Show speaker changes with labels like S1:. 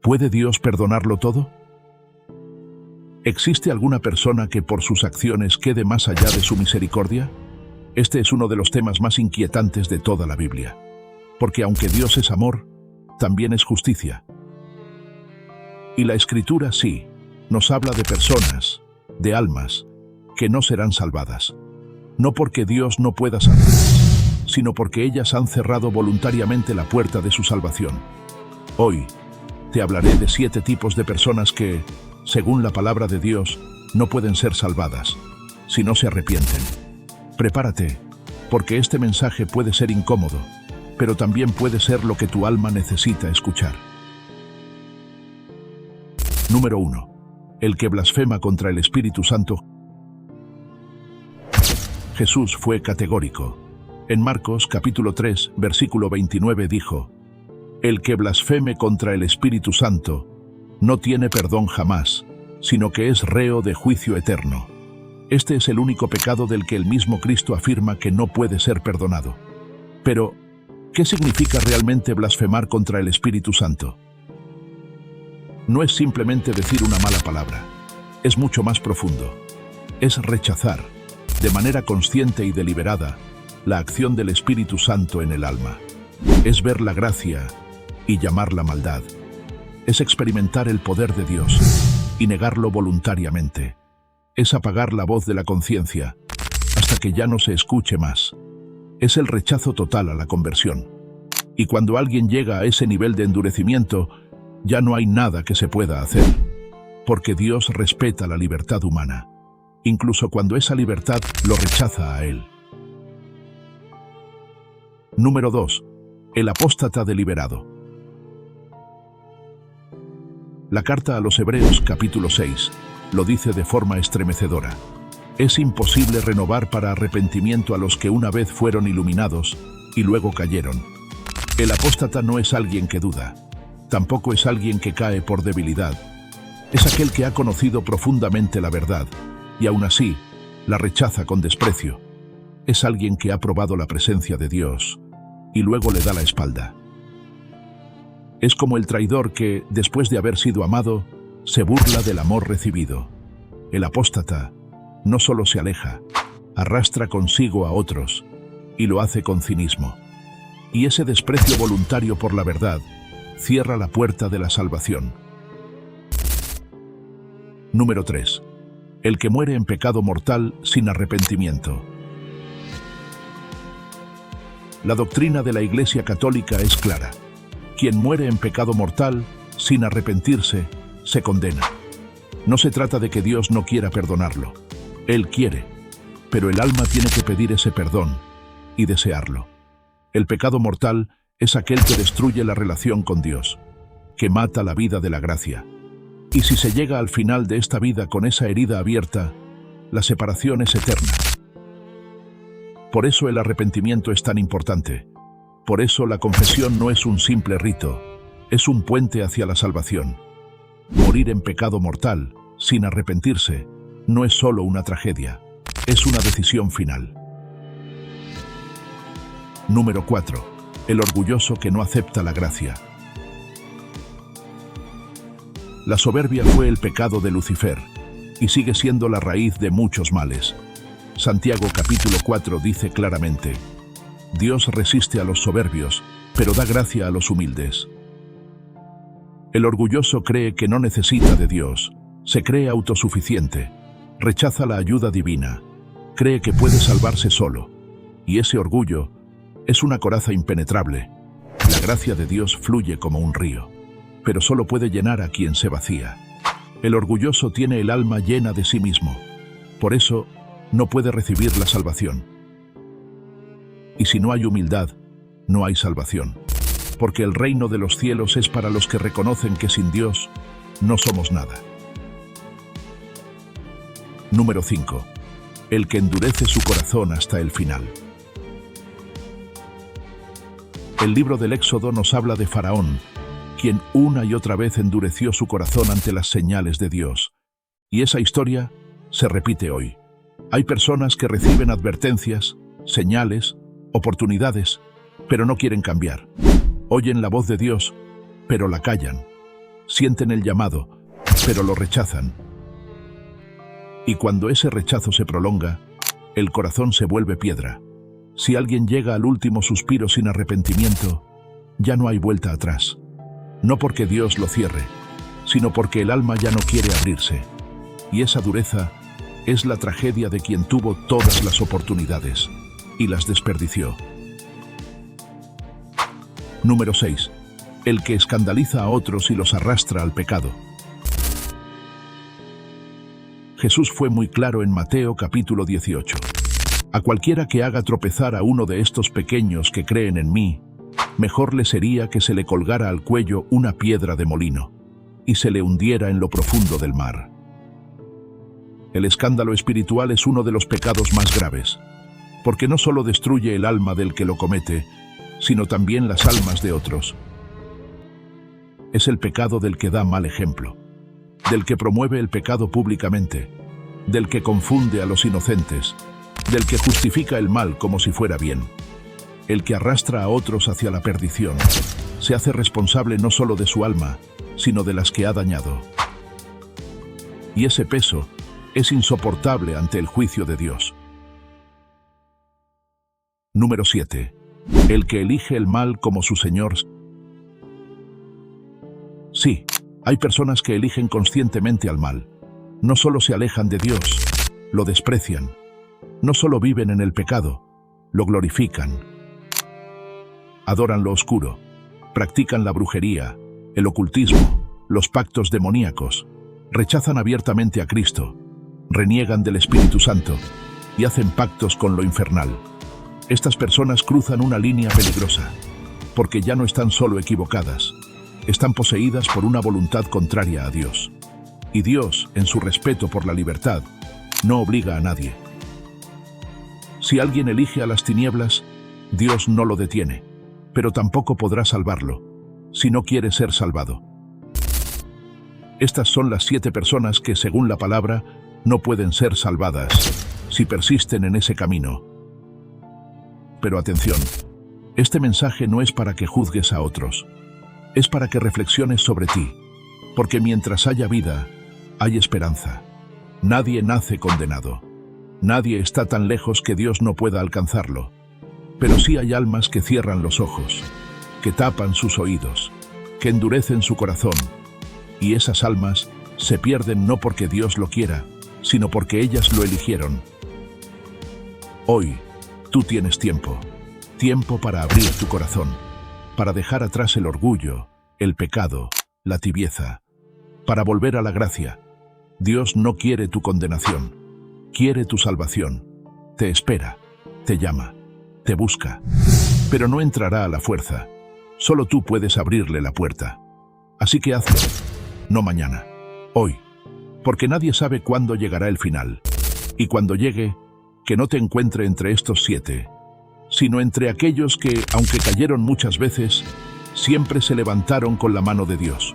S1: ¿Puede Dios perdonarlo todo? ¿Existe alguna persona que por sus acciones quede más allá de su misericordia? Este es uno de los temas más inquietantes de toda la Biblia, porque aunque Dios es amor, también es justicia. Y la Escritura sí, nos habla de personas, de almas, que no serán salvadas. No porque Dios no pueda salvarlas, sino porque ellas han cerrado voluntariamente la puerta de su salvación. Hoy te hablaré de 7 tipos de personas que, según la palabra de Dios, no pueden ser salvadas, si no se arrepienten. Prepárate, porque este mensaje puede ser incómodo, pero también puede ser lo que tu alma necesita escuchar. Número 1. El que blasfema contra el Espíritu Santo. Jesús fue categórico. En Marcos capítulo 3, versículo 29 dijo: El que blasfeme contra el Espíritu Santo no tiene perdón jamás, sino que es reo de juicio eterno. Este es el único pecado del que el mismo Cristo afirma que no puede ser perdonado. Pero, ¿qué significa realmente blasfemar contra el Espíritu Santo? No es simplemente decir una mala palabra, es mucho más profundo. Es rechazar, de manera consciente y deliberada, la acción del Espíritu Santo en el alma. Es ver la gracia y llamarla maldad. Es experimentar el poder de Dios y negarlo voluntariamente. Es apagar la voz de la conciencia hasta que ya no se escuche más. Es el rechazo total a la conversión. Y cuando alguien llega a ese nivel de endurecimiento, ya no hay nada que se pueda hacer, porque Dios respeta la libertad humana, incluso cuando esa libertad lo rechaza a Él. Número 2. El apóstata deliberado. La carta a los Hebreos capítulo 6 lo dice de forma estremecedora. Es imposible renovar para arrepentimiento a los que una vez fueron iluminados y luego cayeron. El apóstata no es alguien que duda, tampoco es alguien que cae por debilidad. Es aquel que ha conocido profundamente la verdad y aún así la rechaza con desprecio. Es alguien que ha probado la presencia de Dios y luego le da la espalda. Es como el traidor que, después de haber sido amado, se burla del amor recibido. El apóstata no solo se aleja, arrastra consigo a otros y lo hace con cinismo. Y ese desprecio voluntario por la verdad cierra la puerta de la salvación. Número 3. El que muere en pecado mortal sin arrepentimiento. La doctrina de la Iglesia Católica es clara. Quien muere en pecado mortal sin arrepentirse, se condena. No se trata de que Dios no quiera perdonarlo. Él quiere, pero el alma tiene que pedir ese perdón y desearlo. El pecado mortal es aquel que destruye la relación con Dios, que mata la vida de la gracia. Y si se llega al final de esta vida con esa herida abierta, la separación es eterna. Por eso el arrepentimiento es tan importante. Por eso la confesión no es un simple rito, es un puente hacia la salvación. Morir en pecado mortal, sin arrepentirse, no es solo una tragedia, es una decisión final. Número 4. El orgulloso que no acepta la gracia. La soberbia fue el pecado de Lucifer y sigue siendo la raíz de muchos males. Santiago capítulo 4 dice claramente: Dios resiste a los soberbios, pero da gracia a los humildes. El orgulloso cree que no necesita de Dios, se cree autosuficiente, rechaza la ayuda divina, cree que puede salvarse solo, y ese orgullo es una coraza impenetrable. La gracia de Dios fluye como un río, pero solo puede llenar a quien se vacía. El orgulloso tiene el alma llena de sí mismo, por eso no puede recibir la salvación. Y si no hay humildad, no hay salvación, porque el reino de los cielos es para los que reconocen que sin Dios no somos nada. Número 5. El que endurece su corazón hasta el final. El libro del Éxodo nos habla de Faraón, quien una y otra vez endureció su corazón ante las señales de Dios. Y esa historia se repite hoy. Hay personas que reciben advertencias, señales, oportunidades, pero no quieren cambiar. Oyen la voz de Dios, pero la callan. sienten el llamado, pero lo rechazan. Y cuando ese rechazo se prolonga, el corazón se vuelve piedra. Si alguien llega al último suspiro sin arrepentimiento, ya no hay vuelta atrás. No porque Dios lo cierre, sino porque el alma ya no quiere abrirse. Y esa dureza es la tragedia de quien tuvo todas las oportunidades y las desperdició. Número 6. El que escandaliza a otros y los arrastra al pecado. Jesús fue muy claro en Mateo capítulo 18. A cualquiera que haga tropezar a uno de estos pequeños que creen en mí, mejor le sería que se le colgara al cuello una piedra de molino y se le hundiera en lo profundo del mar. El escándalo espiritual es uno de los pecados más graves, porque no solo destruye el alma del que lo comete, sino también las almas de otros. Es el pecado del que da mal ejemplo, del que promueve el pecado públicamente, del que confunde a los inocentes, del que justifica el mal como si fuera bien, el que arrastra a otros hacia la perdición, se hace responsable no solo de su alma, sino de las que ha dañado. Y ese peso es insoportable ante el juicio de Dios. Número 7. El que elige el mal como su Señor. Sí, hay personas que eligen conscientemente al mal. No solo se alejan de Dios, lo desprecian. No solo viven en el pecado, lo glorifican. Adoran lo oscuro, practican la brujería, el ocultismo, los pactos demoníacos, rechazan abiertamente a Cristo, reniegan del Espíritu Santo y hacen pactos con lo infernal. Estas personas cruzan una línea peligrosa, porque ya no están solo equivocadas, están poseídas por una voluntad contraria a Dios. Y Dios, en su respeto por la libertad, no obliga a nadie. Si alguien elige a las tinieblas, Dios no lo detiene, pero tampoco podrá salvarlo, si no quiere ser salvado. Estas son las 7 personas que, según la palabra, no pueden ser salvadas, si persisten en ese camino. Pero atención, este mensaje no es para que juzgues a otros, es para que reflexiones sobre ti, porque mientras haya vida, hay esperanza. Nadie nace condenado. Nadie está tan lejos que Dios no pueda alcanzarlo. Pero sí hay almas que cierran los ojos, que tapan sus oídos, que endurecen su corazón, y esas almas se pierden no porque Dios lo quiera, sino porque ellas lo eligieron. Hoy, tú tienes tiempo para abrir tu corazón, para dejar atrás el orgullo, el pecado, la tibieza, para volver a la gracia. Dios no quiere tu condenación, quiere tu salvación. Te espera, te llama, te busca, pero no entrará a la fuerza. Solo tú puedes abrirle la puerta. Así que hazlo, no mañana, hoy, porque nadie sabe cuándo llegará el final. Y cuando llegue, que no te encuentre entre estos 7, sino entre aquellos que, aunque cayeron muchas veces, siempre se levantaron con la mano de Dios.